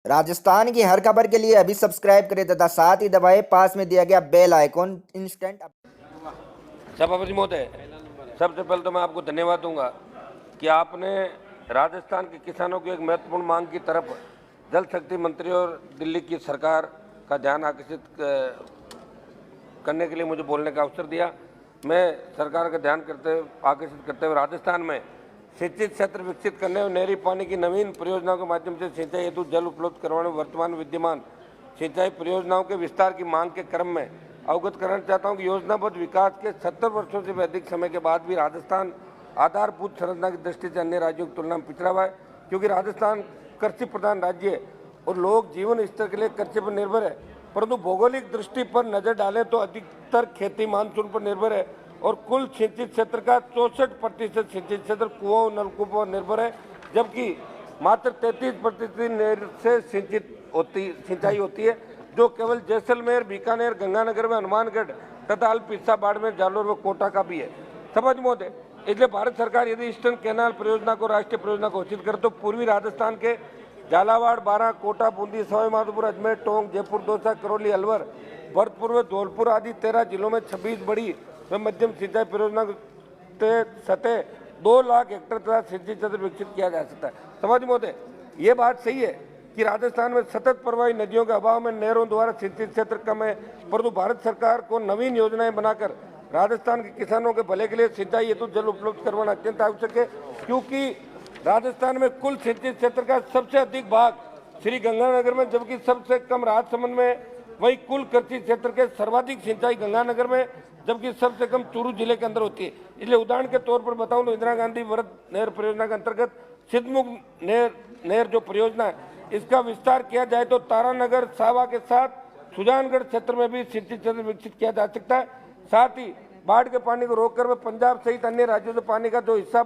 राजस्थान की हर खबर के लिए अभी सब्सक्राइब करें तथा साथ ही दबाएं पास में दिया गया बेल आइकॉन इंस्टेंट। सभापति महोदय, सबसे पहले तो मैं आपको धन्यवाद दूंगा कि आपने राजस्थान के किसानों की एक महत्वपूर्ण मांग की तरफ जल शक्ति मंत्री और दिल्ली की सरकार का ध्यान आकर्षित करने के लिए मुझे बोलने का अवसर दिया। मैं सरकार का ध्यान आकर्षित करते हुए राजस्थान में सिंचित क्षेत्र विकसित करने और नहरी पानी की नवीन परियोजनाओं के माध्यम से सिंचाई हेतु जल उपलब्ध करवाने वर्तमान विद्यमान सिंचाई परियोजनाओं के विस्तार की मांग के क्रम में अवगत कराना चाहता हूं कि योजनाबद्ध विकास के 70 वर्षों से भी अधिक समय के बाद भी राजस्थान आधारभूत संरचना की दृष्टि से अन्य राज्यों की तुलना में पिछड़ा हुआ है, क्योंकि राजस्थान कृषि प्रधान राज्य है और लोग जीवन स्तर के लिए कृषि पर निर्भर है। परंतु भौगोलिक दृष्टि पर नजर डालें तो अधिकतर खेती मानसून पर निर्भर है और कुल सिंचित क्षेत्र का 64% सिंचित क्षेत्र कुओं नलकूपों पर निर्भर है, जबकि मात्र 33% नहर से सिंचाई होती है, जो केवल जैसलमेर, बीकानेर, गंगानगर में हनुमानगढ़ तथा अल्प हिस्सा बाड़मेर, जालोर व कोटा का भी है। सभापति महोदय, इसलिए भारत सरकार यदि ईस्टर्न कैनाल परियोजना को राष्ट्रीय परियोजना घोषित करे तो पूर्वी राजस्थान के झालावाड़, बारां, कोटा, बूंदी, सवाई माधोपुर, अजमेर, टोंक, जयपुर, दौसा, करौली, अलवर, भरतपुर व धौलपुर आदि 13 जिलों में 26 बड़ी व मध्यम सिंचाई परियोजना सतह 2 लाख हेक्टेयर तथा सिंचित क्षेत्र विकसित किया जा सकता है। सभापति महोदय, ये बात सही है कि राजस्थान में सतत प्रवाही नदियों के अभाव में नहरों द्वारा सिंचित क्षेत्र कम है, परंतु भारत सरकार को नवीन योजनाएं बनाकर राजस्थान के किसानों के भले के लिए सिंचाई हेतु जल उपलब्ध करवाना अत्यंत आवश्यक है, क्योंकि राजस्थान में कुल सिंचित क्षेत्र का सबसे अधिक भाग श्री गंगानगर में, जबकि सबसे कम राजसमंद में। वही कुल कृषि क्षेत्र के सर्वाधिक सिंचाई गंगानगर में, जबकि सबसे कम चूरू जिले के अंदर होती है। इसलिए उदाहरण के तौर पर बताऊं तो इंदिरा गांधी वृहद नहर परियोजना के अंतर्गत सिद्धमुख नहर जो परियोजना है, इसका विस्तार किया जाए तो तारानगर, सावा के साथ सुजानगढ़ क्षेत्र में भी सिंचित क्षेत्र विकसित किया जा सकता है। साथ ही बाढ़ के पानी को रोककर वे पंजाब सहित अन्य राज्यों से पानी का जो हिस्सा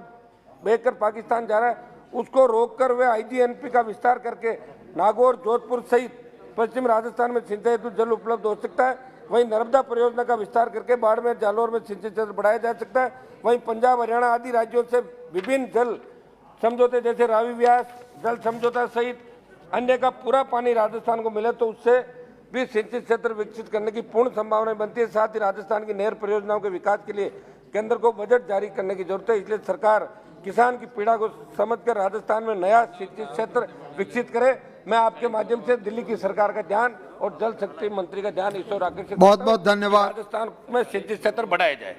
बहकर पाकिस्तान जा रहा है उसको रोककर वे आईजीएनपी का विस्तार करके नागौर, जोधपुर सहित पश्चिम राजस्थान में सिंचाई हेतु जल उपलब्ध हो सकता है। वहीं नर्मदा परियोजना का विस्तार करके बाड़मेर, जालोर में सिंचित क्षेत्र बढ़ाया जा सकता है। वहीं पंजाब, हरियाणा आदि राज्यों से विभिन्न जल समझौते जैसे रावी व्यास जल समझौता सहित अन्य का पूरा पानी राजस्थान को मिले तो उससे भी सिंचित क्षेत्र विकसित करने की पूर्ण संभावना बनती है। साथ ही राजस्थान की नहर परियोजनाओं के विकास के लिए केंद्र को बजट जारी करने की जरूरत है। इसलिए सरकार किसान की पीड़ा को समझकर राजस्थान में नया सिंचित क्षेत्र विकसित करे। मैं आपके माध्यम से दिल्ली की सरकार का ध्यान और जल शक्ति मंत्री का ध्यान इस ओर आकर्षित बहुत बहुत धन्यवाद। राजस्थान में सिंचित क्षेत्र बढ़ाया जाए।